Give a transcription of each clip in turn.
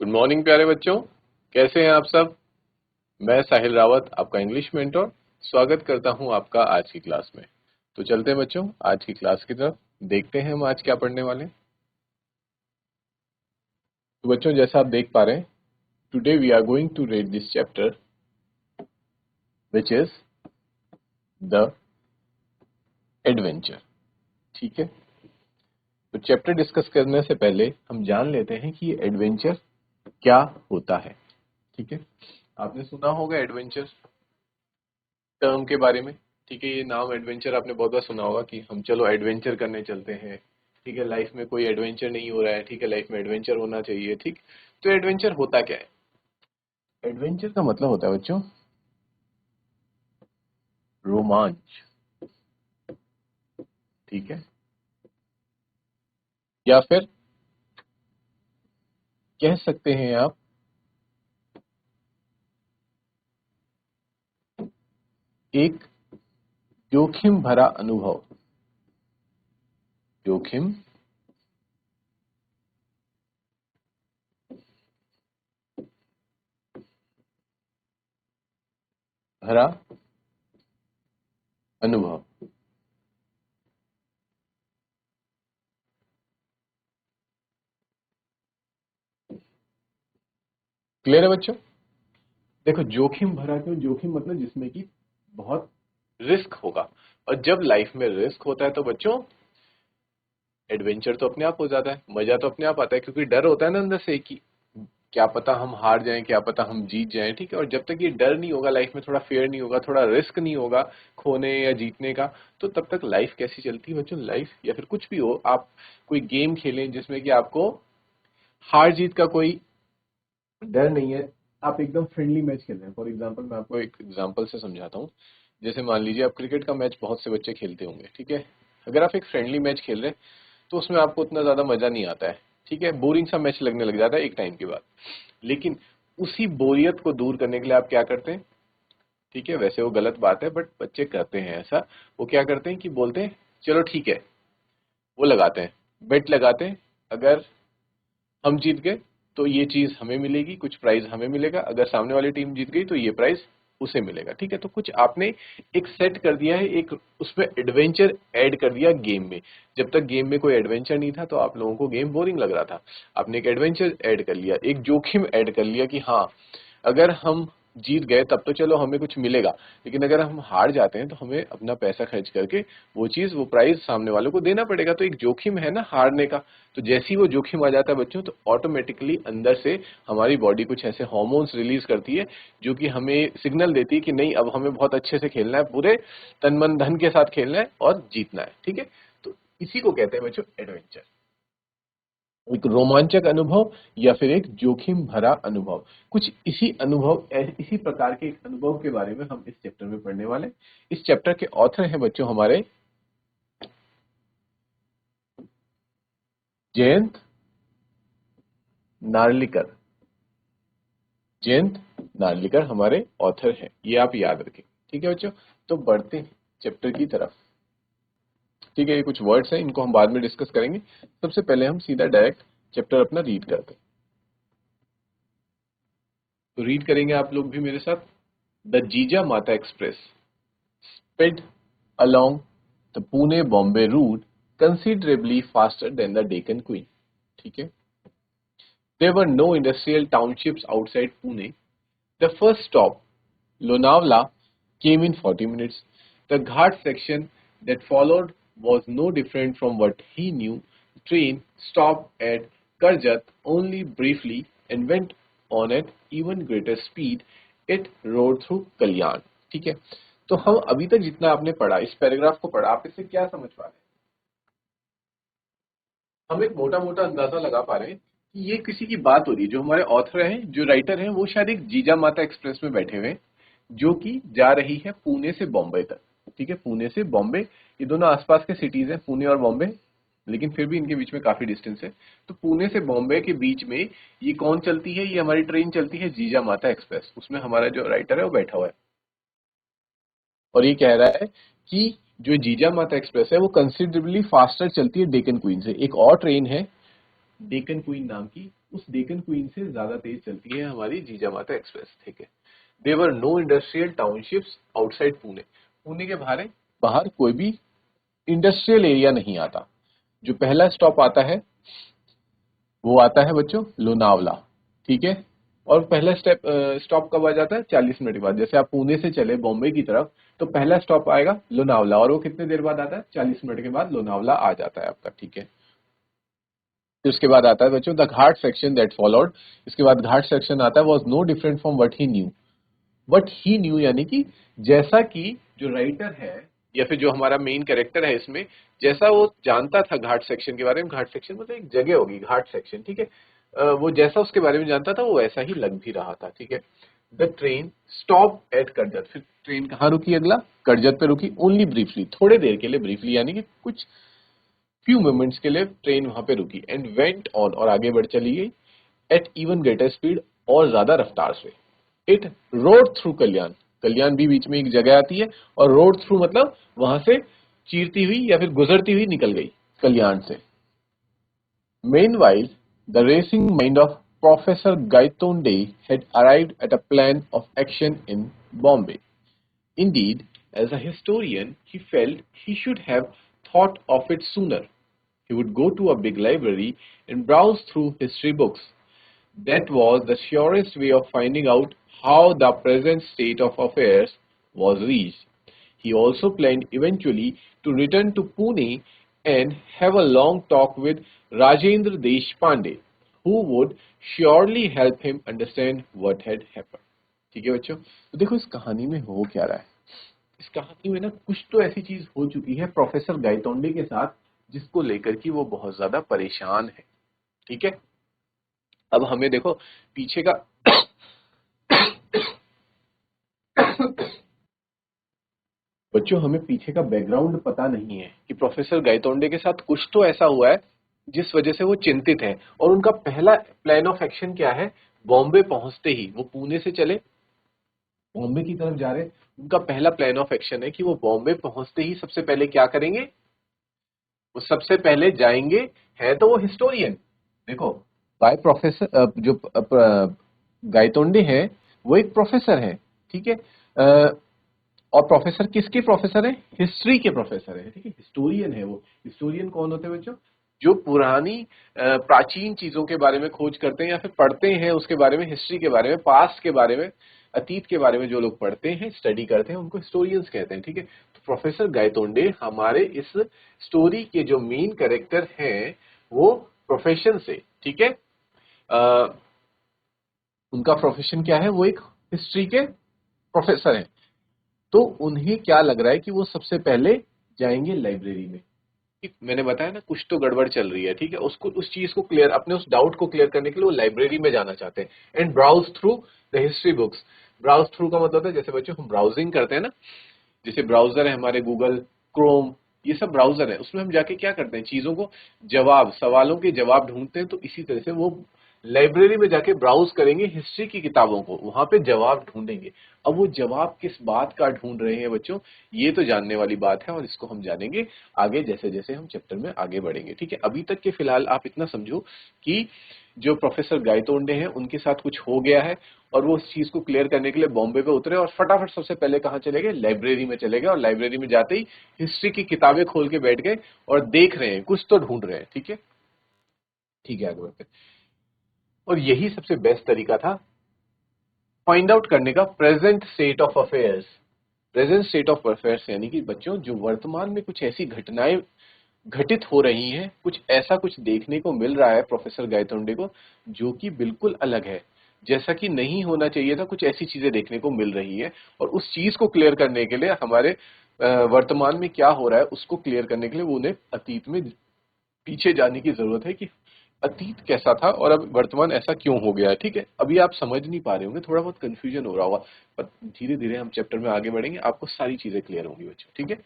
Good morning प्यारे बच्चों, कैसे हैं आप सब। मैं साहिल रावत, आपका इंग्लिश मेंटर, स्वागत करता हूं आपका आज की क्लास में। तो चलते हैं बच्चों आज की क्लास की तरफ, देखते हैं हम आज क्या पढ़ने वाले हैं। तो बच्चों जैसा आप देख पा रहे हैं, today we are going to read this chapter which is the adventure. ठीक है, तो चैप्टर डिस्कस करने से पहले हम जान लेते हैं कि ये एडवेंचर क्या होता है। ठीक है, आपने सुना होगा एडवेंचर टर्म के बारे में। ठीक है, ये नाम एडवेंचर आपने बहुत बार सुना होगा कि हम चलो एडवेंचर करने चलते हैं। ठीक है, लाइफ में कोई एडवेंचर नहीं हो रहा है, ठीक है, लाइफ में एडवेंचर होना चाहिए। ठीक, तो एडवेंचर होता क्या है। एडवेंचर का मतलब होता है बच्चों रोमांच। ठीक है, या फिर कह सकते हैं आप एक जोखिम भरा अनुभव। जोखिम भरा अनुभव। क्लियर है बच्चों। देखो जोखिम भरा क्यों, जोखिम मतलब जिसमें कि बहुत रिस्क होगा, और जब लाइफ में रिस्क होता है तो बच्चों एडवेंचर तो अपने आप हो जाता है, मजा तो अपने आप आता है, क्योंकि डर होता है ना अंदर से कि क्या पता हम हार जाएं, क्या पता हम जीत जाएं। ठीक है, और जब तक ये डर नहीं होगा लाइफ में, थोड़ा फेयर नहीं होगा, थोड़ा रिस्क नहीं होगा खोने या जीतने का, तो तब तक लाइफ कैसी चलती है बच्चों। लाइफ या फिर कुछ भी हो, आप कोई गेम खेलें जिसमें कि आपको हार जीत का कोई डर नहीं है, आप एकदम फ्रेंडली मैच खेल रहे हैं। फॉर एग्जाम्पल मैं आपको एक एग्जाम्पल से समझाता हूँ। जैसे मान लीजिए आप क्रिकेट का मैच बहुत से बच्चे खेलते होंगे। ठीक है, अगर आप एक फ्रेंडली मैच खेल रहे हैं तो उसमें आपको उतना ज्यादा मजा नहीं आता है। ठीक है, बोरिंग सा मैच लगने लग जाता है एक टाइम के बाद। लेकिन उसी बोरियत को दूर करने के लिए आप क्या करते हैं। ठीक है, वैसे वो गलत बात है बट बच्चे करते हैं ऐसा। वो क्या करते हैं कि बोलते हैं चलो ठीक है, वो लगाते हैं, बेट लगाते हैं। अगर हम जीत गए तो ये चीज हमें मिलेगी, कुछ प्राइज हमें मिलेगा। अगर सामने वाली टीम जीत गई तो ये प्राइज उसे मिलेगा। ठीक है, तो कुछ आपने एक सेट कर दिया है, एक उसमें एडवेंचर ऐड कर दिया गेम में। जब तक गेम में कोई एडवेंचर नहीं था तो आप लोगों को गेम बोरिंग लग रहा था। आपने एक एडवेंचर ऐड कर लिया, एक जोखिम ऐड कर लिया कि हाँ, अगर हम जीत गए तब तो चलो हमें कुछ मिलेगा, लेकिन अगर हम हार जाते हैं तो हमें अपना पैसा खर्च करके वो चीज, वो प्राइज सामने वालों को देना पड़ेगा। तो एक जोखिम है ना हारने का। तो जैसे ही वो जोखिम आ जाता है बच्चों, तो ऑटोमेटिकली अंदर से हमारी बॉडी कुछ ऐसे हार्मोन्स रिलीज करती है जो कि हमें सिग्नल देती है कि नहीं, अब हमें बहुत अच्छे से खेलना है, पूरे तन मन धन के साथ खेलना है और जीतना है। ठीक है, तो इसी को कहते हैं बच्चों एडवेंचर। एक रोमांचक अनुभव या फिर एक जोखिम भरा अनुभव। कुछ इसी अनुभव, इसी प्रकार के एक अनुभव के बारे में हम इस चैप्टर में पढ़ने वाले हैं। इस चैप्टर के ऑथर हैं बच्चों हमारे जयंत नार्लिकर। जयंत नार्लिकर हमारे ऑथर हैं, ये आप याद रखें। ठीक है बच्चों, तो बढ़ते हैं चैप्टर की तरफ। ठीक है, ये कुछ वर्ड्स हैं, इनको हम बाद में डिस्कस करेंगे। सबसे पहले हम सीधा डायरेक्ट चैप्टर अपना रीड करते हैं। तो रीड करेंगे आप लोग भी मेरे साथ। द जीजा माता express sped along the Pune-Bombay route considerably faster than the Deccan Queen. ठीक है, there were no industrial townships outside Pune. The first stop, Lonavala, came in 40 minutes. The Ghat section that followed was no different from what he knew. The train stopped at Karjat only briefly and went on at even greater speed. It rode through Kalyan. ठीक है, तो हम अभी तक जितना आपने पढ़ा, इस पैराग्राफ को पढ़ा, आप इससे क्या समझ पा रहे हैं। हम एक मोटा मोटा अंदाजा लगा पा रहे हैं कि ये किसी की बात हो रही है। जो हमारे ऑथर हैं, जो राइटर हैं, वो शायद एक जीजा माता एक्सप्रेस में बैठे हुए हैं जो कि जा रही है पुणे से बॉम्बे तक। ठीक है, पुणे से बॉम्बे, ये दोनों आसपास के सिटीज हैं, पुणे और बॉम्बे, लेकिन फिर भी इनके बीच में काफी डिस्टेंस है। तो पुणे से बॉम्बे के बीच में ये कौन चलती है, ये हमारी ट्रेन चलती है जीजा माता एक्सप्रेस। उसमें हमारा जो राइटर है वो बैठा हुआ है और ये कह रहा है कि जो जीजा माता एक्सप्रेस है वो कंसिडरेबली फास्टर चलती है डेक्कन क्वीन से। एक और ट्रेन है डेक्कन क्वीन नाम की, उस डेक्कन क्वीन से ज्यादा तेज चलती है हमारी जिजामाता एक्सप्रेस, ठीक है। There are no industrial townships outside Pune, Pune के बाहर कोई भी इंडस्ट्रियल एरिया नहीं आता। जो पहला स्टॉप आता है वो आता है बच्चों लोनावला, ठीक है। और पहला स्टॉप कब आ जाता है? 40 मिनट के बाद। जैसे आप पुणे से चले बॉम्बे की तरफ तो पहला स्टॉप आएगा लोनावला, और वो कितने देर बाद आता है? 40 मिनट के बाद लोनावला आ जाता है आपका, ठीक है। फिर उसके बाद आता है बच्चों the ghat section that followed. इसके बाद घाट सेक्शन आता है, was no different from what he knew. What he knew यानी कि जैसा कि जो राइटर है या फिर जो हमारा मेन कैरेक्टर है इसमें, जैसा वो जानता था घाट सेक्शन के बारे में। घाट सेक्शन मतलब एक जगह होगी घाट सेक्शन, ठीक है। वो जैसा उसके बारे में जानता था वो वैसा ही लग भी रहा था, ठीक है। The train stop at Karjat. फिर ट्रेन कहाँ रुकी? अगला करजत पे रुकी। ओनली ब्रीफली, थोड़े देर के लिए, ब्रीफली यानी कि कुछ फ्यू मोमेंट्स के लिए ट्रेन वहां पे रुकी। एंड वेंट ऑन, और आगे बढ़ चली गई एट इवन ग्रेटर स्पीड, और ज्यादा रफ्तार से। इट रोड थ्रू कल्याण, कल्याण भी बीच में एक जगह आती है, और रोड थ्रू मतलब वहां से चीरती हुई या फिर गुजरती हुई निकल गई कल्याण से। Meanwhile, the racing mind of Professor Gaitonde had arrived at a plan of action in Bombay. Indeed, as a historian, he felt he should have thought of it sooner. He would go to a big library and browse through history books. That was the surest way of finding out how the present state of affairs was reached. He also planned eventually to return to Pune and have a long talk with Rajendra Deshpande, who would surely help him understand what had happened. ठीक है बच्चों, तो देखो इस कहानी में हो क्या रहा है। इस कहानी में ना कुछ तो ऐसी चीज हो चुकी है प्रोफेसर गायतोंडे के साथ जिसको लेकर कि वो बहुत ज्यादा परेशान है, ठीक है। अब हमें देखो पीछे का बच्चों हमें पीछे का बैकग्राउंड पता नहीं है कि प्रोफेसर गायतोंडे के साथ कुछ तो ऐसा हुआ है जिस वजह से वो चिंतित है। और उनका पहला प्लान ऑफ एक्शन क्या है? बॉम्बे पहुंचते ही, वो पुणे से चले बॉम्बे की तरफ जा रहे, उनका पहला प्लान ऑफ एक्शन है कि वो बॉम्बे पहुंचते ही सबसे पहले क्या करेंगे? वो सबसे पहले जाएंगे, है तो वो हिस्टोरियन, देखो बाय प्रोफेसर जो गायतोंडे है वो एक प्रोफेसर है, ठीक है। और प्रोफेसर किसके प्रोफेसर है? हिस्ट्री के प्रोफेसर है, ठीक है। हिस्टोरियन है वो। हिस्टोरियन कौन होते हैं बच्चों? जो पुरानी प्राचीन चीजों के बारे में खोज करते हैं या फिर पढ़ते हैं उसके बारे में, हिस्ट्री के बारे में, पास्ट के बारे में, अतीत के बारे में जो लोग पढ़ते हैं, स्टडी करते हैं, उनको हिस्टोरियंस कहते हैं, ठीक है। तो प्रोफेसर गायतोंडे हमारे इस स्टोरी के जो मेन कैरेक्टर हैं वो प्रोफेशन से, ठीक है, उनका प्रोफेशन क्या है? वो एक हिस्ट्री के प्रोफेसर हैं। तो उन्हें क्या लग रहा है कि वो सबसे पहले जाएंगे लाइब्रेरी में। मैंने बताया ना कुछ तो गड़बड़ चल रही है, ठीक है। उसको उस चीज को क्लियर, अपने उस डाउट को क्लियर करने के लिए वो लाइब्रेरी में जाना चाहते हैं। And browse through the history books. Browse through का मतलब है जैसे बच्चों हम ब्राउजिंग करते हैं ना, जैसे ब्राउजर है हमारे गूगल क्रोम, ये सब ब्राउजर है, उसमें हम जाके क्या करते हैं? चीजों को जवाब, सवालों के जवाब ढूंढते हैं। तो इसी तरह से वो लाइब्रेरी में जाके ब्राउज करेंगे हिस्ट्री की किताबों को, वहां पे जवाब ढूंढेंगे। अब वो जवाब किस बात का ढूंढ रहे हैं बच्चों, ये तो जानने वाली बात है, और इसको हम जानेंगे आगे जैसे जैसे हम चैप्टर में आगे बढ़ेंगे, ठीक है। अभी तक के फिलहाल आप इतना समझो कि जो प्रोफेसर गायतोंडे हैं उनके साथ कुछ हो गया है, और वो उस चीज को क्लियर करने के लिए बॉम्बे पे उतरे, और फटाफट सबसे पहले कहाँ चले गए? लाइब्रेरी में चले गए। और लाइब्रेरी में जाते ही हिस्ट्री की किताबें खोल के बैठ गए और देख रहे हैं, कुछ तो ढूंढ रहे हैं, ठीक है। ठीक है, आगे बढ़ते हैं। और यही सबसे बेस्ट तरीका था फाइंड आउट करने का, present state of affairs. Present state of affairs यानी कि बच्चों जो वर्तमान में कुछ ऐसी घटनाएं घटित हो रही हैं, कुछ ऐसा कुछ देखने को मिल रहा है प्रोफेसर गायतोंडे को जो कि बिल्कुल अलग है, जैसा कि नहीं होना चाहिए था, कुछ ऐसी चीजें देखने को मिल रही है। और उस चीज को क्लियर करने के लिए हमारे वर्तमान में क्या हो रहा है उसको क्लियर करने के लिए वो उन्हें अतीत में पीछे जाने की जरूरत है कि अतीत कैसा था और अब वर्तमान ऐसा क्यों हो गया है, ठीक है। अभी आप समझ नहीं पा रहे होंगे, थोड़ा बहुत कंफ्यूजन हो रहा होगा, पर धीरे धीरे हम चैप्टर में आगे बढ़ेंगे, आपको सारी चीजें क्लियर होंगी बच्चों, ठीक है।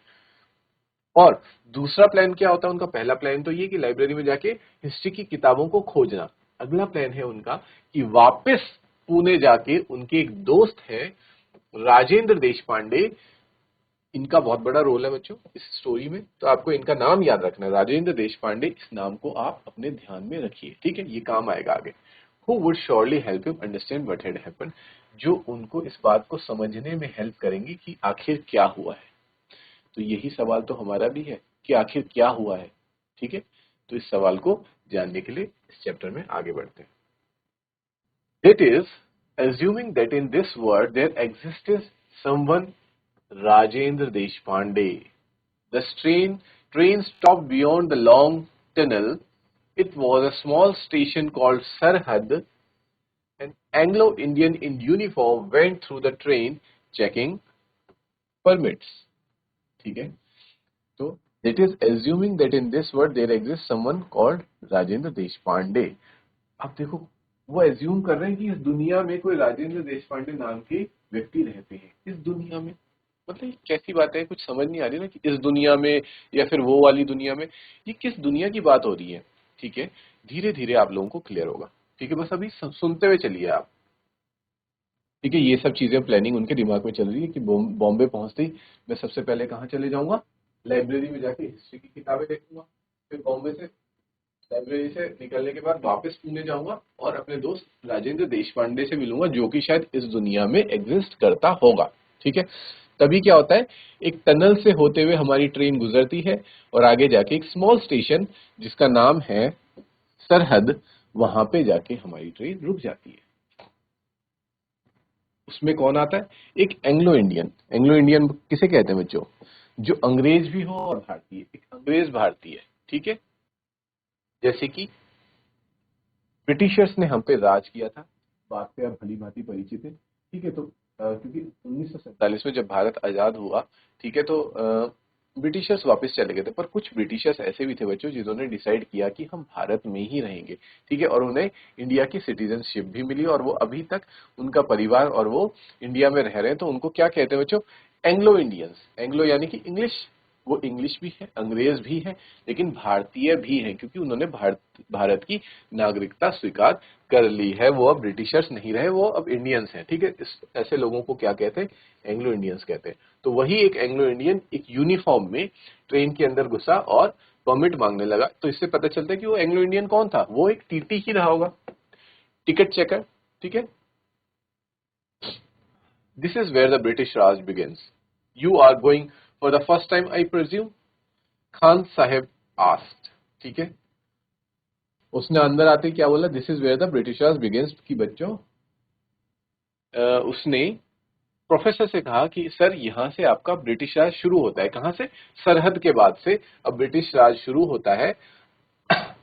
और दूसरा प्लान क्या होता है उनका? पहला प्लान तो ये कि लाइब्रेरी में जाके हिस्ट्री की किताबों को खोजना। अगला प्लान है उनका कि वापस पुणे जाके उनके एक दोस्त है राजेंद्र देशपांडे, इनका बहुत बड़ा रोल है बच्चों इस स्टोरी में, तो आपको इनका नाम याद रखना है, राजेंद्र देशपांडे, इस नाम को आप अपने ध्यान में रखिए, ठीक है, ये काम आएगा आगे। Who would surely help him understand what had happened, जो उनको इस बात को समझने में हेल्प करेंगी कि आखिर क्या हुआ है। तो यही सवाल तो हमारा भी है कि आखिर क्या हुआ है, ठीक है। तो इस सवाल को जानने के लिए इस चैप्टर में आगे बढ़ते हैं। It is assuming that in this world there existed someone Rajendra Deshpande. The train stopped beyond the long tunnel. It was a small station called Sarhad. An Anglo-Indian in uniform went through the train checking permits. ठीक है, तो it is assuming that in this world there exists someone called Rajendra Deshpande. अब देखो वो assume कर रहे हैं कि इस दुनिया में कोई राजेंद्र देशपांडे नाम के व्यक्ति रहते हैं, इस दुनिया में। मतलब ये कैसी बात है, कुछ समझ नहीं आ रही ना कि इस दुनिया में या फिर वो वाली दुनिया में, ये किस दुनिया की बात हो रही है, ठीक है। धीरे धीरे आप लोगों को क्लियर होगा, ठीक है, बस अभी सुनते हुए चलिए आप, ठीक है। ये सब चीजें प्लानिंग उनके दिमाग में चल रही है कि बॉम्बे पहुंचते ही मैं सबसे पहले कहाँ चले जाऊंगा, लाइब्रेरी में जाके हिस्ट्री की किताबें देखूंगा, फिर बॉम्बे से लाइब्रेरी से निकलने के बाद वापस पुणे जाऊंगा और अपने दोस्त राजेंद्र देशपांडे से मिलूंगा, जो कि शायद इस दुनिया में एग्जिस्ट करता होगा, ठीक है। तभी क्या होता है, एक टनल से होते हुए हमारी ट्रेन गुजरती है और आगे जाके एक स्मॉल स्टेशन जिसका नाम है सरहद, वहां पे जाके हमारी ट्रेन रुक जाती है। उसमें कौन आता है, एक एंग्लो इंडियन। एंग्लो इंडियन किसे कहते हैं बच्चों, जो अंग्रेज भी हो और भारतीय, एक अंग्रेज भारतीय, ठीक है। जैसे कि ब्रिटिशर्स ने हम पे राज किया था, बात से आप भली भांति परिचित है, ठीक है। तो क्योंकि 1947 में जब भारत आजाद हुआ, ठीक है, तो ब्रिटिशर्स वापस चले गए थे, पर कुछ ब्रिटिशर्स ऐसे भी थे बच्चों जिन्होंने डिसाइड किया कि हम भारत में ही रहेंगे, ठीक है, और उन्हें इंडिया की सिटीजनशिप भी मिली और वो अभी तक उनका परिवार और वो इंडिया में रह रहे हैं। तो उनको क्या कहते हैं बच्चों, एंग्लो इंडियंस। एंग्लो यानी कि इंग्लिश, वो इंग्लिश भी है, अंग्रेज भी है, लेकिन भारतीय भी है, क्योंकि उन्होंने भारत की नागरिकता स्वीकार कर ली है। वो अब ब्रिटिशर्स नहीं रहे, वो अब इंडियंस हैं, ठीक है। ऐसे लोगों को क्या कहते हैं, एंग्लो इंडियंस कहते हैं। तो वही एक एंग्लो इंडियन एक यूनिफॉर्म में ट्रेन के अंदर घुसा और परमिट मांगने लगा। तो इससे पता चलता है कि वो एंग्लो इंडियन कौन था, वो एक टीटी ही रहा होगा, टिकट चेकर, ठीक है। This is where the British Raj begins. You are going for the first time I presume, Khan Saheb asked, ठीक है। उसने अंदर आते ही क्या बोला, this is where the British Raj begins, कि बच्चों उसने प्रोफेसर से कहा कि सर यहाँ से आपका ब्रिटिश राज शुरू होता है, कहाँ से, सरहद के बाद से अब ब्रिटिश राज शुरू होता है।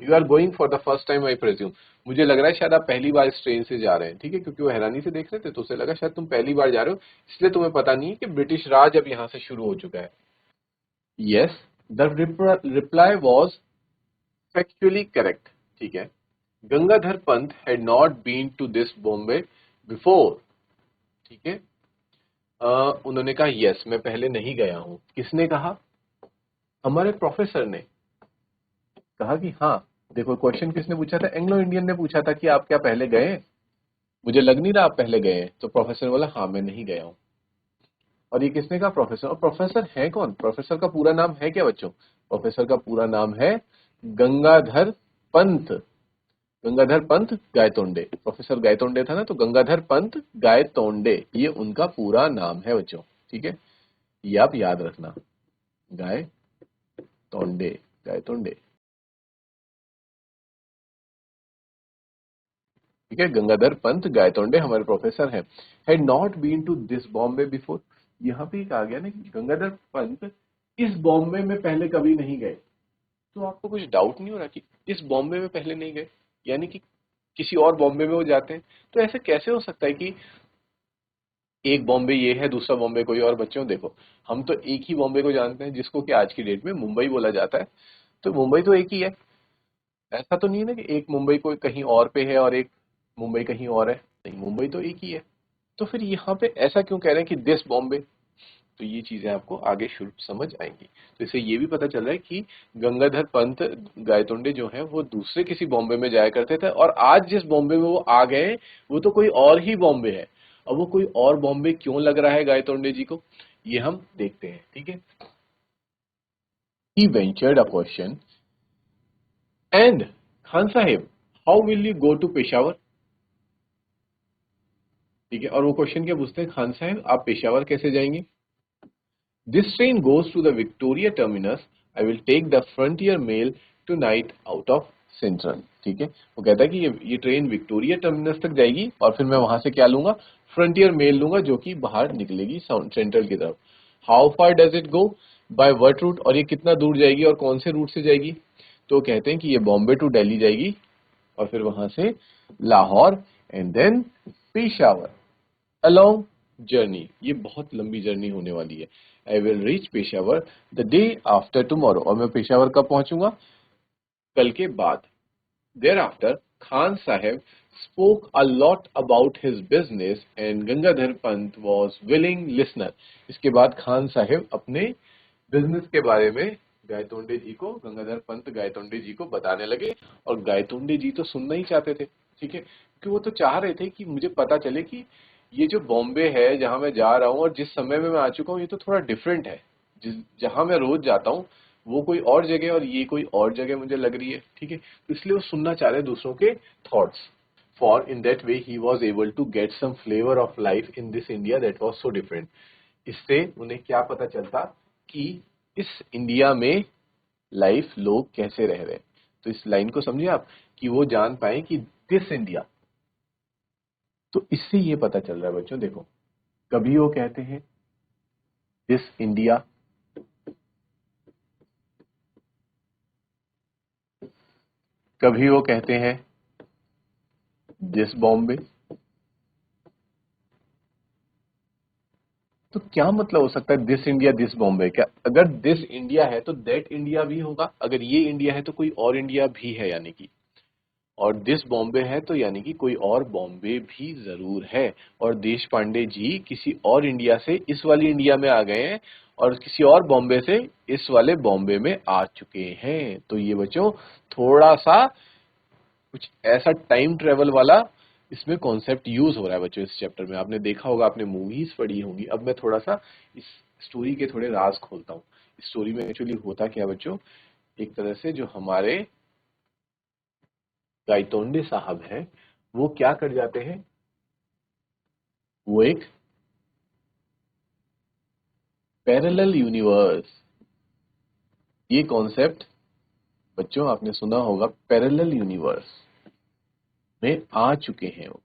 You are going for the first time I presume, मुझे लग रहा है शायद आप पहली बार इस ट्रेन से जा रहे हैं, ठीक है, क्योंकि वो हैरानी से देख रहे थे तो उसे लगा शायद तुम पहली बार जा रहे हो, इसलिए तुम्हें पता नहीं है कि ब्रिटिश राज अब यहाँ से शुरू हो चुका है। Yes, the reply was factually correct, ठीक है। Gangadhar Pant had not been to this Bombay before, ठीक है। उन्होंने कहा यस, मैं पहले नहीं गया हूं। किसने कहा, हमारे प्रोफेसर ने कहा कि हाँ। देखो क्वेश्चन किसने पूछा था, एंग्लो इंडियन ने पूछा था कि आप क्या पहले गए हैं, मुझे लग नहीं रहा आप पहले गए हैं। तो प्रोफेसर बोला हाँ मैं नहीं गया हूं। और ये किसने कहा, प्रोफेसर। और प्रोफेसर है कौन, प्रोफेसर का पूरा नाम है क्या बच्चों, प्रोफेसर का पूरा नाम है गंगाधर पंत। गंगाधर पंत गायतोंडे, प्रोफेसर गायतोंडे था ना, तो गंगाधर पंत गायतोंडे ये उनका पूरा नाम है बच्चों, ठीक है। ये आप याद रखना, गायतोंडे, गायतोंडे, ठीक है। गंगाधर पंत गायतोंडे हमारे प्रोफेसर हैं। Had not been to this Bombay before, यहाँ पे कहा गया ना कि गंगाधर पंत इस बॉम्बे में पहले कभी नहीं गए। तो आपको कुछ डाउट नहीं हो रहा कि इस बॉम्बे में पहले नहीं गए, यानी कि किसी और बॉम्बे में वो जाते हैं। तो ऐसे कैसे हो सकता है कि एक बॉम्बे ये है, दूसरा बॉम्बे कोई और। बच्चों देखो, हम तो एक ही बॉम्बे को जानते हैं जिसको कि आज की डेट में मुंबई बोला जाता है। तो मुंबई तो एक ही है, ऐसा तो नहीं है ना कि एक मुंबई कोई कहीं और पे है और एक मुंबई कहीं और है, नहीं, मुंबई तो एक ही है। तो फिर यहाँ पे ऐसा क्यों कह रहे हैं कि दिस बॉम्बे, तो ये चीजें आपको आगे शुरू समझ आएंगी। तो इससे ये भी पता चल रहा है कि गंगाधर पंत गायतोंडे जो हैं वो दूसरे किसी बॉम्बे में जाया करते थे, और आज जिस बॉम्बे में वो आ गए वो तो कोई और ही बॉम्बे है। अब वो कोई और बॉम्बे क्यों लग रहा है गायतोंडे जी को, ये हम देखते हैं, ठीक है। He ventured a question, and Khan Sahib, how will you go to Peshawar? ठीक है, और वो क्वेश्चन क्या पूछते हैं, खान साहिब आप पेशावर कैसे जाएंगे? This train goes to the Victoria terminus. I will take the Frontier Mail tonight out of Central. ठीक है, वो कहता है कि ये ट्रेन विक्टोरिया टर्मिनस तक जाएगी और फिर मैं वहां से क्या लूंगा, फ्रंटियर मेल लूंगा जो कि बाहर निकलेगी सेंट्रल की तरफ। How far does it go, by what route, और ये कितना दूर जाएगी और कौन से रूट से जाएगी? तो कहते हैं कि ये बॉम्बे टू दिल्ली जाएगी और फिर वहां से Lahore and then Peshawar. A long journey, ये बहुत लंबी जर्नी होने वाली है। I will reach Peshawar the day after tomorrow, और मैं पेशावर कब पहुंचूंगा, कल के बाद। Thereafter Khan Saheb spoke a lot about his business and Gangadhar Pant was willing listener। इसके बाद खान साहेब अपने बिजनेस के बारे में गायतोंडे जी को, गंगाधर पंत गायतोंडे जी को बताने लगे, और गायतोंडे जी तो सुनना ही चाहते थे, ठीक है, क्योंकि वो तो चाह रहे थे कि मुझे पता चले कि ये जो बॉम्बे है जहां मैं जा रहा हूँ और जिस समय में मैं आ चुका हूँ ये तो थोड़ा डिफरेंट है, जहां मैं रोज जाता हूँ वो कोई और जगह और ये कोई और जगह मुझे लग रही है, ठीक है, तो इसलिए वो सुनना चाह रहे दूसरों के thoughts. For in that way he was able to get some flavor of life in this India that was so different। इससे उन्हें क्या पता चलता कि इस इंडिया में लाइफ लोग कैसे रह रहे हैं। तो इस लाइन को समझिए आप, कि वो जान पाए कि दिस इंडिया, तो इससे ये पता चल रहा है बच्चों, देखो कभी वो कहते हैं दिस इंडिया, कभी वो कहते हैं दिस बॉम्बे। तो क्या मतलब हो सकता है दिस इंडिया दिस बॉम्बे? क्या अगर दिस इंडिया है तो दैट इंडिया भी होगा, अगर ये इंडिया है तो कोई और इंडिया भी है यानी कि, और दिस बॉम्बे है तो यानी कि कोई और बॉम्बे भी जरूर है। और देश पांडे जी किसी और इंडिया से इस वाली इंडिया में आ गए हैं और किसी और बॉम्बे से इस वाले बॉम्बे में आ चुके हैं। तो ये बच्चों थोड़ा सा कुछ ऐसा टाइम ट्रेवल वाला इसमें कॉन्सेप्ट यूज हो रहा है बच्चों इस चैप्टर में। आपने देखा होगा, आपने मूवीज पढ़ी होंगी। अब मैं थोड़ा सा इस स्टोरी के थोड़े राज खोलता हूँ। इस स्टोरी में एक्चुअली होता क्या बच्चों, एक तरह से जो हमारे गायतोंडे साहब हैं वो क्या कर जाते हैं, वो एक पैरेलल यूनिवर्स, ये कॉन्सेप्ट बच्चों आपने सुना होगा, पैरेलल यूनिवर्स में आ चुके हैं वो।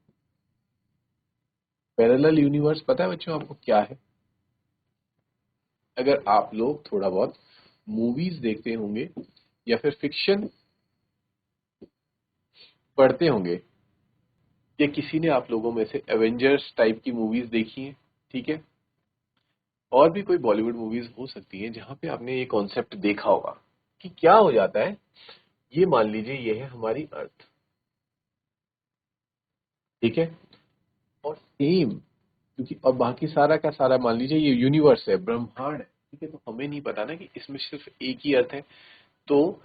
पैरेलल यूनिवर्स पता है बच्चों आपको क्या है? अगर आप लोग थोड़ा बहुत मूवीज देखते होंगे या फिर फिक्शन पढ़ते होंगे, या किसी ने आप लोगों में से एवेंजर्स टाइप की मूवीज देखी हैं, ठीक है, और भी कोई बॉलीवुड मूवीज हो सकती हैं जहां पे आपने ये कॉन्सेप्ट देखा होगा कि क्या हो जाता है, ये मान लीजिए ये है हमारी अर्थ, ठीक है, और सेम, क्योंकि अब बाकी सारा का सारा मान लीजिए ये यूनिवर्स है, ब्रह्मांड है, ठीक है, तो हमें नहीं पता ना कि इसमें सिर्फ एक ही अर्थ है। तो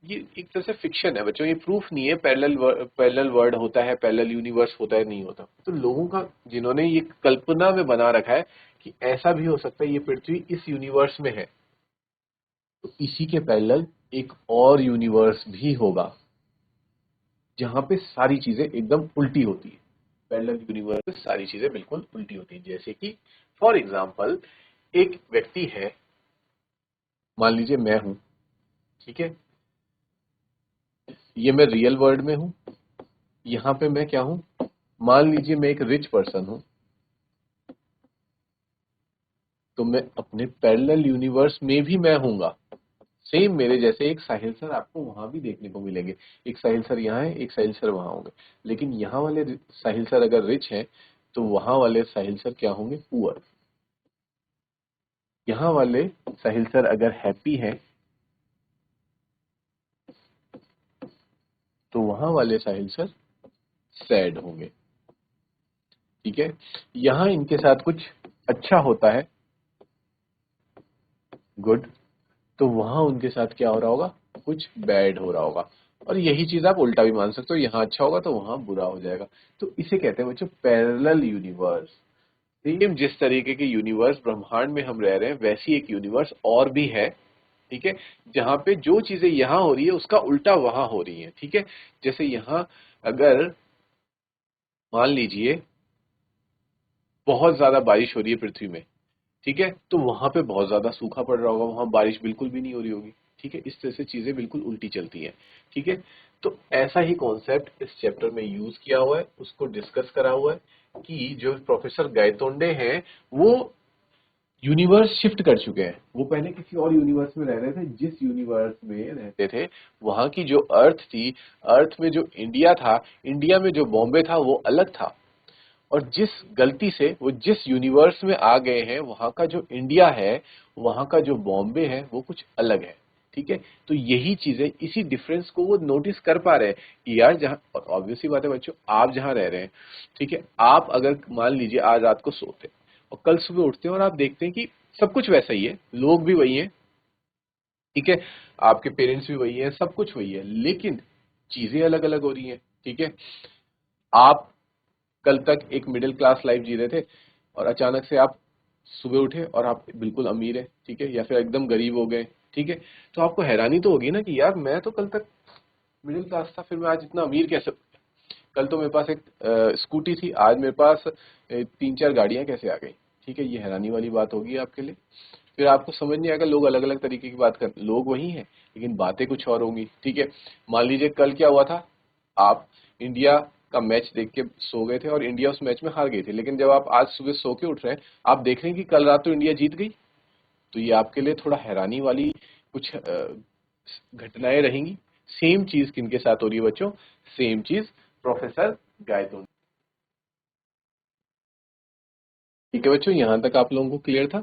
ये एक तरह से फिक्शन है बच्चों, ये प्रूफ नहीं है पैरेलल वर्ड होता है, पैरेलल यूनिवर्स होता है, नहीं होता। तो लोगों का जिन्होंने ये कल्पना में बना रखा है कि ऐसा भी हो सकता है ये पृथ्वी इस यूनिवर्स में है, तो इसी के पैरेलल एक और यूनिवर्स भी होगा जहां पे सारी चीजें एकदम उल्टी होती है। पैरेलल यूनिवर्स में सारी चीजें बिल्कुल उल्टी होती है। जैसे कि फॉर एग्जाम्पल एक व्यक्ति है, मान लीजिए मैं हूं, ठीक है, ये मैं रियल वर्ल्ड में हूं, यहाँ पे मैं क्या हूं, मान लीजिए मैं एक रिच पर्सन हूं, तो मैं अपने पैरेलल यूनिवर्स में भी मैं हूंगा, सेम मेरे जैसे एक साहिल सर आपको वहां भी देखने को मिलेंगे। एक साहिल सर यहाँ है, एक साहिल सर वहां होंगे, लेकिन यहाँ वाले साहिल सर अगर रिच हैं तो वहां वाले साहिल सर क्या होंगे, पुअर। यहाँ वाले साहिल सर अगर हैप्पी हैं तो वहां वाले साहिल सर सैड होंगे, ठीक है। यहाँ इनके साथ कुछ अच्छा होता है, गुड, तो वहां उनके साथ क्या हो रहा होगा, कुछ बैड हो रहा होगा। और यही चीज आप उल्टा भी मान सकते हो, यहाँ अच्छा होगा तो वहां बुरा हो जाएगा। तो इसे कहते हैं बच्चों पैरेलल यूनिवर्स। सेम जिस तरीके के यूनिवर्स ब्रह्मांड में हम रह रहे हैं वैसी एक यूनिवर्स और भी है, ठीक है, जहां पे जो चीजें यहां हो रही है उसका उल्टा वहां हो रही है, ठीक है। जैसे यहां अगर मान लीजिए बहुत ज्यादा बारिश हो रही है पृथ्वी में, ठीक है, तो वहां पे बहुत ज्यादा सूखा पड़ रहा होगा, वहां बारिश बिल्कुल भी नहीं हो रही होगी, ठीक है। इस तरह से चीजें बिल्कुल उल्टी चलती हैं, ठीक है। तो ऐसा ही कॉन्सेप्ट इस चैप्टर में यूज किया हुआ है, उसको डिस्कस करा हुआ है कि जो प्रोफेसर गायतोंडे हैं वो यूनिवर्स शिफ्ट कर चुके हैं। वो पहले किसी और यूनिवर्स में रह रहे थे, जिस यूनिवर्स में रहते थे वहां की जो अर्थ थी, अर्थ में जो इंडिया था, इंडिया में जो बॉम्बे था वो अलग था। और जिस गलती से वो जिस यूनिवर्स में आ गए हैं वहां का जो इंडिया है, वहां का जो बॉम्बे है वो कुछ अलग है, ठीक है। तो यही चीजें, इसी डिफरेंस को वो नोटिस कर पा रहे हैं कि यार जहां, और ऑब्वियस सी बात है बच्चों, आप जहां रह रहे हैं, ठीक है, आप अगर मान लीजिए आज रात को सोते और कल सुबह उठते हैं और आप देखते हैं कि सब कुछ वैसा ही है, लोग भी वही हैं, ठीक है, आपके पेरेंट्स भी वही हैं, सब कुछ वही है, लेकिन चीजें अलग अलग हो रही हैं, ठीक है। आप कल तक एक मिडिल क्लास लाइफ जी रहे थे और अचानक से आप सुबह उठे और आप बिल्कुल अमीर है, ठीक है, या फिर एकदम गरीब हो गए, ठीक है। तो आपको हैरानी तो होगी ना कि यार मैं तो कल तक मिडिल क्लास था, फिर मैं आज इतना अमीर कैसे हो गया? कल तो मेरे पास एक स्कूटी थी, आज मेरे पास 3-4 गाड़ियां कैसे आ गई, ठीक है। ये हैरानी वाली बात होगी आपके लिए। फिर आपको समझ नहीं आएगा, लोग अलग अलग तरीके की बात कर, लोग वही हैं लेकिन बातें कुछ और होंगी, ठीक है। मान लीजिए कल क्या हुआ था, आप इंडिया का मैच देख के सो गए थे और इंडिया उस मैच में हार गई थी, लेकिन जब आप आज सुबह सो के उठ रहे हैं आप देख रहे हैं कि कल रात तो इंडिया जीत गई। तो ये आपके लिए थोड़ा हैरानी वाली कुछ घटनाएं रहेंगी। सेम चीज किनके साथ हो रही है बच्चों, सेम चीज प्रोफेसर गायतोंडे। ठीक है बच्चों, यहां तक आप लोगों को क्लियर था।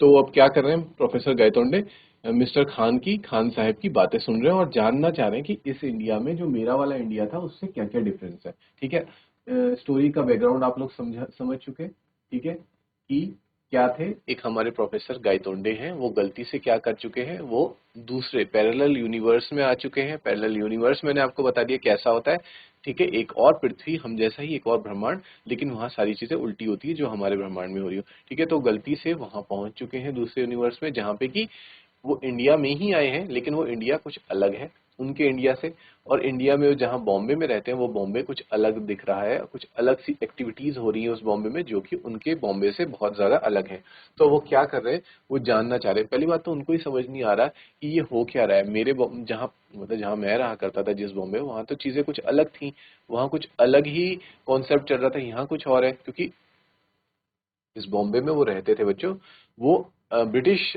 तो अब क्या कर रहे हैं प्रोफेसर गायतोंडे, मिस्टर खान की, खान साहब की बातें सुन रहे हैं और जानना चाह रहे हैं कि इस इंडिया में जो मेरा वाला इंडिया था उससे क्या क्या डिफरेंस है, ठीक है। स्टोरी का बैकग्राउंड आप लोग समझ चुके हैं, ठीक है, कि क्या थे। एक हमारे प्रोफेसर गायतोंडे हैं, वो गलती से क्या कर चुके हैं, वो दूसरे पैरेलल यूनिवर्स में आ चुके हैं। पैरेलल यूनिवर्स मैंने आपको बता दिया कैसा होता है, ठीक है, एक और पृथ्वी हम जैसा ही एक और ब्रह्मांड, लेकिन वहां सारी चीजें उल्टी होती है जो हमारे ब्रह्मांड में हो रही हो, ठीक है। तो गलती से वहां पहुंच चुके हैं दूसरे यूनिवर्स में, जहां पे कि वो इंडिया में ही आए हैं लेकिन वो इंडिया कुछ अलग है उनके इंडिया से। और इंडिया में जहां बॉम्बे में रहते हैं वो बॉम्बे कुछ अलग दिख रहा है, कुछ अलग सी एक्टिविटीज हो रही है उस बॉम्बे में जो कि उनके बॉम्बे से बहुत ज्यादा अलग है। तो वो क्या कर रहे हैं, वो जानना चाह रहे हैं। पहली बात तो उनको ही समझ नहीं आ रहा कि ये हो क्या रहा है। मेरे जहाँ, मतलब जहाँ मैं रहा करता था जिस बॉम्बे, वहां तो चीजें कुछ अलग थी, वहां कुछ अलग ही कॉन्सेप्ट चल रहा था, यहाँ कुछ और है। क्योंकि जिस बॉम्बे में वो रहते थे बच्चों, वो ब्रिटिश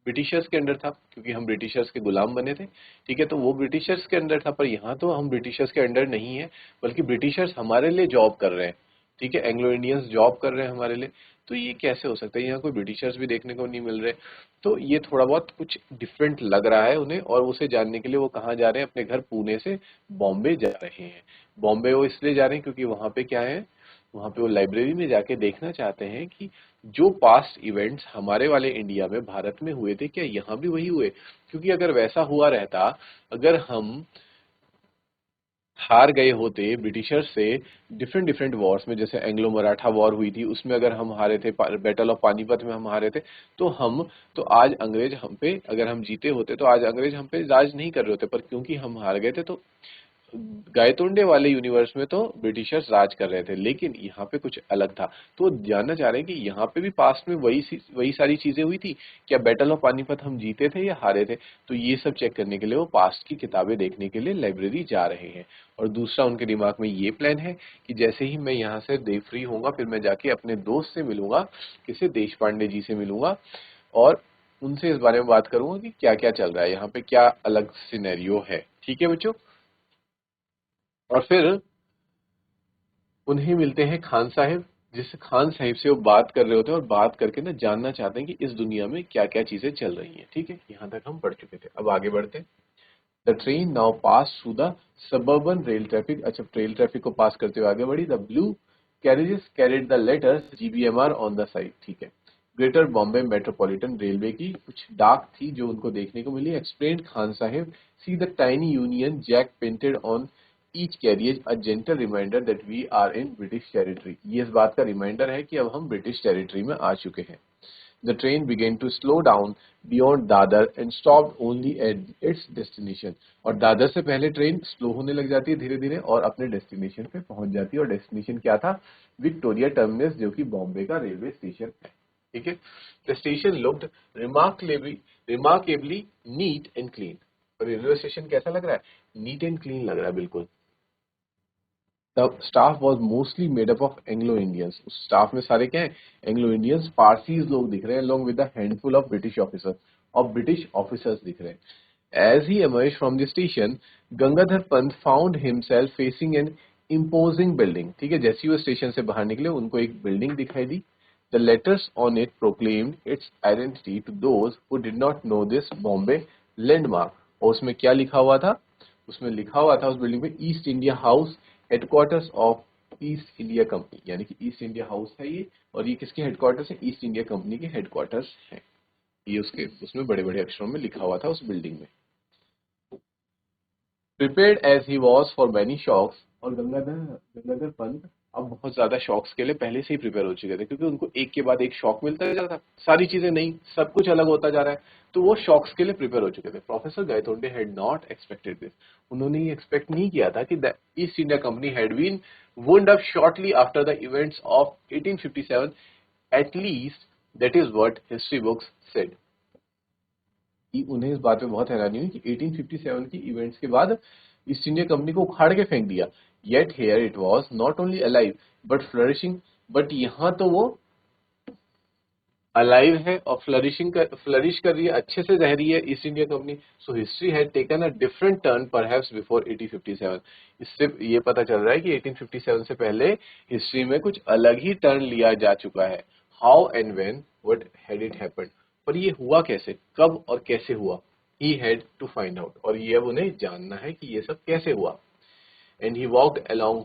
ब्रिटिशर्स के अंडर था, क्योंकि हम ब्रिटिशर्स के गुलाम बने थे, ठीक है। तो वो ब्रिटिशर्स के अंडर था, पर यहाँ तो हम ब्रिटिशर्स के अंडर नहीं है, बल्कि ब्रिटिशर्स हमारे लिए जॉब कर रहे हैं, ठीक है, एंग्लो इंडियंस जॉब कर रहे हैं हमारे लिए। तो ये कैसे हो सकता है, यहाँ कोई ब्रिटिशर्स भी देखने को नहीं मिल रहे। तो ये थोड़ा बहुत कुछ डिफरेंट लग रहा है उन्हें, और उसे जानने के लिए वो कहाँ जा रहे हैं, अपने घर पुणे से बॉम्बे जा रहे हैं। बॉम्बे वो इसलिए जा रहे हैं क्योंकि वहाँ पे क्या है, वहाँ पे वो लाइब्रेरी में जाके देखना चाहते हैं कि जो पास्ट इवेंट्स हमारे वाले इंडिया में, भारत में हुए थे, क्या यहाँ भी वही हुए। क्योंकि अगर वैसा हुआ रहता, अगर हम हार गए होते ब्रिटिशर्स से डिफरेंट डिफरेंट वॉर्स में, जैसे एंग्लो मराठा वॉर हुई थी उसमें अगर हम हारे थे, बैटल ऑफ पानीपत में हम हारे थे, तो हम, तो आज अंग्रेज हम पे, अगर हम जीते होते तो आज अंग्रेज हम पे राज नहीं कर रहे होते। पर क्योंकि हम हार गए थे, तो गायतोंडे वाले यूनिवर्स में तो ब्रिटिशर्स राज कर रहे थे, लेकिन यहाँ पे कुछ अलग था। तो वो जानना चाह रहे हैं कि यहाँ पे भी पास्ट में वही सारी चीजें हुई थी, क्या बैटल ऑफ पानीपत हम जीते थे या हारे थे। तो ये सब चेक करने के लिए वो पास्ट की किताबें देखने के लिए लाइब्रेरी जा रहे हैं। और दूसरा उनके दिमाग में ये प्लान है कि जैसे ही मैं यहाँ से दे फ्री होऊंगा, फिर मैं जाके अपने दोस्त से मिलूंगा, किसे, देश पांडे जी से मिलूंगा, और उनसे इस बारे में बात करूंगा कि क्या क्या चल रहा है यहाँ पे, क्या अलग सिनेरियो है, ठीक है बच्चों। और फिर उन्हें मिलते हैं खान साहब, जिस खान साहब से वो बात कर रहे होते हैं और बात करके ना जानना चाहते हैं कि इस दुनिया में क्या क्या चीजें चल रही हैं, ठीक है। यहाँ तक हम पढ़ चुके थे, अब आगे बढ़ते हैं। The train now pass through the suburban rail traffic. अच्छा, रेल ट्रैफिक को पास करते हुए आगे बढ़ी। The blue carriages carried the letters GBMR on the side, ठीक है। ग्रेटर बॉम्बे मेट्रोपॉलिटन रेलवे की कुछ डाक थी जो उनको देखने को मिली। Explain Khan Sahib, see the tiny Union Jack painted on each carriage a gentle reminder that we are in British territory. ये इस बात का रिमाइंडर है कि अब हम ब्रिटिश टेरिटरी में आ चुके हैं। The train began to slow down beyond Dadar and stopped only at its destination। और दादर से पहले ट्रेन स्लो होने लग जाती है धीरे धीरे और अपने डेस्टिनेशन पे पहुंच जाती है। और डेस्टिनेशन क्या था? विक्टोरिया टर्मिनस, जो कि बॉम्बे का रेलवे स्टेशन है। ठीक है। The station looked remarkably neat and clean. Railway station कैसा लग रहा है? नीट एंड क्लीन लग रहा है बिल्कुल। The staff was mostly made up of Anglo Indians। उस स्टाफ में सारे क्या हैं? एंग्लो इंडियंस, पारसीज लोग दिख रहे हैं, along with a handful of British officers। और ब्रिटिश ऑफिसर्स दिख रहे हैं। As he emerged from the station, Gangadhar Pant found himself facing an imposing building। ठीक है, जैसे ही वो स्टेशन से बाहर निकले उनको एक बिल्डिंग दिखाई दी। The letters on it proclaimed its identity to those who did not know this Bombay landmark। और उसमें क्या लिखा हुआ था? उसमें लिखा हुआ था उस बिल्डिंग में east India house, headquarters of east India company. यानी कि ईस्ट इंडिया हाउस है ये, और ये किसके हेडक्वार्टर्स है? ईस्ट इंडिया कंपनी के हेडक्वार्टर्स हैं। ये उसके उसमें बड़े बड़े अक्षरों में लिखा हुआ था उस बिल्डिंग में। Prepared as he was for many shocks. और गंगाधर पंत अब बहुत ज्यादा शॉक्स के लिए पहले से ही प्रिपेयर हो चुके थे, क्योंकि उनको एक के बाद एक शॉक मिलता जा रहा था, सारी चीजें नई, सब कुछ अलग होता जा रहा है, तो वो शॉक्स के लिए प्रिपेयर हो चुके थे। Professor Gaitonde had not expected this. उन्होंने ये एक्सपेक्ट नहीं किया था कि the East India Company had been wound up shortly after the events of 1857। At least that is what history books said. कि उन्हें इस बात पे बहुत हैरानी हुई कि 1857 की इवेंट्स के बाद ईस्ट इंडिया कंपनी को उखाड़ के फेंक दिया। Yet here it was not only alive but flourishing. But यहाँ तो वो अलाइव है और फ्लरिश कर रही है, अच्छे से रह रही है east India company. So history had taken a different turn perhaps before 1857। इससे ये पता चल रहा है कि 1857 से पहले हिस्ट्री में कुछ अलग ही टर्न लिया जा चुका है। How and when what had it happened. पर ये हुआ कैसे, कब और कैसे हुआ? He had to find out. और ये अब उन्हें जानना है कि ये सब कैसे हुआ। And he walked along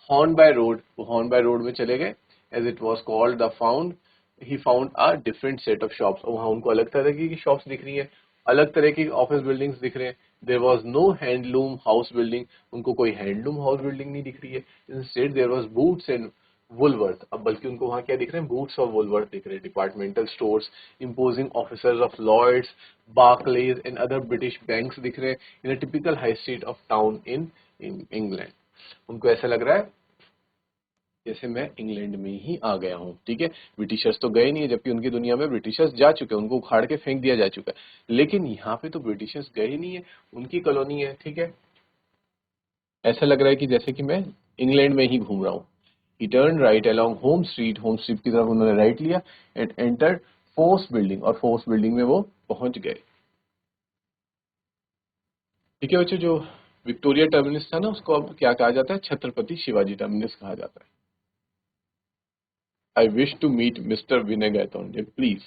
Hornby road. वो हॉर्न बाय रोड में चले गए। As it was called the found, he found a different set of shops. और वहां उनको अलग तरह की शॉप्स दिख रही है, अलग तरह की ऑफिस बिल्डिंग्स दिख रहे हैं। There was no handloom house building. उनको कोई हैंडलूम हाउस बिल्डिंग नहीं दिख रही है। Instead there was Boots and Woolworth. अब बल्कि उनको वहां क्या दिख रहे हैं? बूट्स और वुलवर्थ दिख रहे हैं। Departmental stores, imposing officers of Lloyds, Barclays and other British banks दिख रहे हैं in a typical high street of town in England. उनको ऐसा लग रहा है जैसे मैं इंग्लैंड में ही आ गया हूँ। ठीक है, ब्रिटिशर्स तो गए नहीं है, जबकि उनकी दुनिया में ब्रिटिशर्स जा चुके हैं, उनको उखाड़ के फेंक दिया जा चुका है। लेकिन यहाँ पे तो ब्रिटिशर्स गए ही नहीं है, उनकी कॉलोनी है। ठीक है, ऐसा लग रहा है कि जैसे कि मैं इंग्लैंड में ही घूम रहा हूँ। ही turn right along home street. Home street की तरफ उन्होंने राइट लिया एंड एंटर्ड फोर्स बिल्डिंग। और फोर्स बिल्डिंग में वो पहुंच गए। ठीक है बच्चों, जो विक्टोरिया टर्मिनस था ना, उसको अब क्या कहा जाता है? छत्रपति शिवाजी टर्मिनस कहा जाता है। I wish to meet mister Vinay Gaitonde please.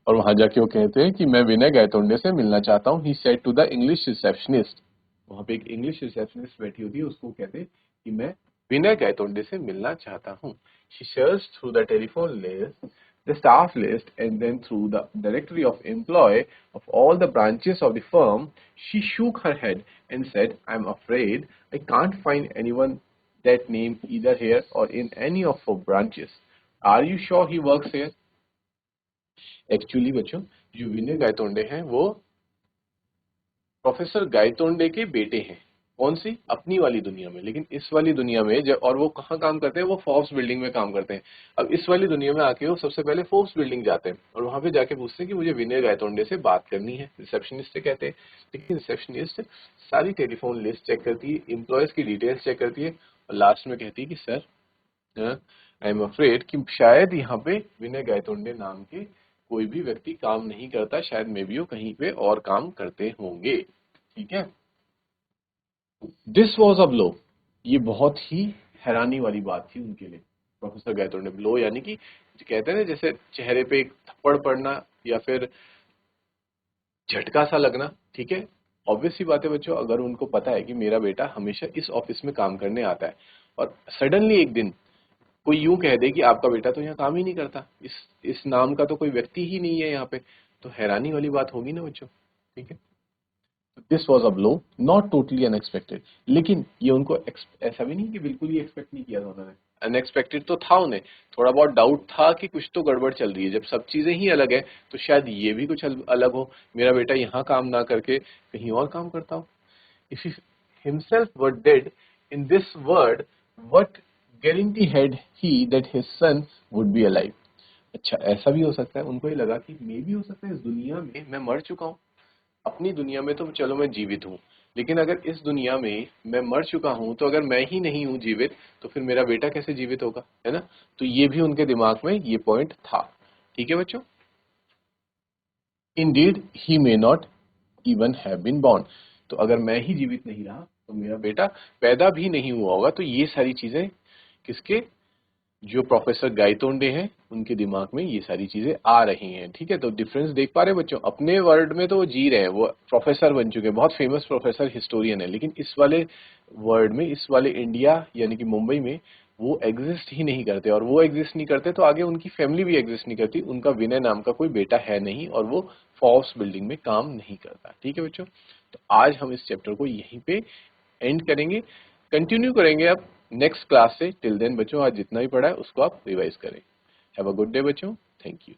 और वहां जाके वो कहते हैं कि मैं विनय गायतोंडे से मिलना चाहता हूँ। He said to the English receptionist. वहां पे एक इंग्लिश रिसेप्शनिस्ट बैठी होती है, उसको कहते हैं कि मैं विनय गायतोंडे से मिलना चाहता हूँ। She search through the telephone list, the staff list, and then through the directory of employee of all the branches of the firm. She shook her head and said, I'm afraid I can't find anyone that name either here or in any of our branches. Are you sure he works here? Actually बच्चों, जो विनय गायतोंडे हैं वो professor Gaitonde के बेटे हैं। कौन सी? अपनी वाली दुनिया में। लेकिन इस वाली दुनिया में जब, और वो कहाँ काम करते हैं? वो फोर्ब्स बिल्डिंग में काम करते हैं। अब इस वाली दुनिया में आके वो सबसे पहले फोर्ब्स बिल्डिंग जाते हैं और वहां पे जाके पूछते हैं कि मुझे विनय गायतोंडे से बात करनी है। रिसेप्शनिस्ट से कहते हैं। लेकिन रिसेप्शनिस्ट सारी टेलीफोन लिस्ट चेक करती है, एम्प्लॉयज की डिटेल्स चेक करती है और लास्ट में कहती है कि सर, आई एम अफ्रेड कि शायद यहाँ पे विनय गायतोंडे नाम के कोई भी व्यक्ति काम नहीं करता, शायद मे बी वो कहीं पे और काम करते होंगे। ठीक है, दिस वॉज अ ब्लो। ये बहुत ही हैरानी वाली बात थी उनके लिए। प्रोफेसर गायतोंडे, ब्लो यानी कि कहते हैं ना, जैसे चेहरे पे एक थप्पड़ पड़ना या फिर झटका सा लगना। ठीक है, ऑब्वियस सी बात है बच्चों, अगर उनको पता है कि मेरा बेटा हमेशा इस ऑफिस में काम करने आता है और सडनली एक दिन कोई यूं कह दे कि आपका बेटा तो यहाँ काम ही नहीं करता, इस नाम का तो कोई व्यक्ति ही नहीं है यहाँ पे, तो हैरानी वाली बात होगी ना बच्चों। ठीक है, this was a blow, not totally unexpected. लेकिन ये उनको ऐसा भी नहीं कि बिल्कुल ही एक्सपेक्ट नहीं किया था उन्होंने, अनएक्सपेक्टेड तो था उन्हें, थोड़ा बहुत डाउट था कि कुछ तो गड़बड़ चल रही है। जब सब चीजें ही अलग है तो शायद ये भी कुछ अलग हो, मेरा बेटा यहाँ काम ना करके कहीं और काम करता हो। If he himself were dead in this world, what guarantee had he that his son would be alive? अच्छा, ऐसा भी हो सकता है, उनको ये लगा कि मे भी हो सकता है इस दुनिया में मैं मर चुका हूँ। अपनी दुनिया में तो चलो मैं जीवित हूँ, लेकिन अगर इस दुनिया में मैं मर चुका हूँ तो अगर मैं ही नहीं हूँ जीवित तो फिर मेरा बेटा कैसे जीवित होगा, है ना। तो ये भी उनके दिमाग में ये पॉइंट था। ठीक है बच्चों। Indeed, he may not even have been born. तो अगर मैं ही जीवित नहीं रहा तो मेरा बेटा पैदा भी नहीं हुआ होगा। तो ये सारी चीजें किसके, जो प्रोफेसर गायतोंडे हैं उनके दिमाग में ये सारी चीजें आ रही हैं। ठीक है, तो डिफरेंस देख पा रहे हैं बच्चों। अपने वर्ल्ड में तो वो जी रहे हैं, वो प्रोफेसर बन चुके हैं, बहुत फेमस प्रोफेसर हिस्टोरियन है, लेकिन इस वाले वर्ल्ड में, इस वाले इंडिया यानी कि मुंबई में वो एग्जिस्ट ही नहीं करते। और वो एग्जिस्ट नहीं करते तो आगे उनकी फैमिली भी एग्जिस्ट नहीं करती। उनका विनय नाम का कोई बेटा है नहीं और वो फॉर्ब्स बिल्डिंग में काम नहीं करता। ठीक है बच्चों, तो आज हम इस चैप्टर को यहीं पे एंड करेंगे, कंटिन्यू करेंगे अब नेक्स्ट क्लास से। टिल देन बच्चों, आज जितना भी पढ़ा है उसको आप रिवाइज करें। हैव अ गुड डे बच्चों, थैंक यू।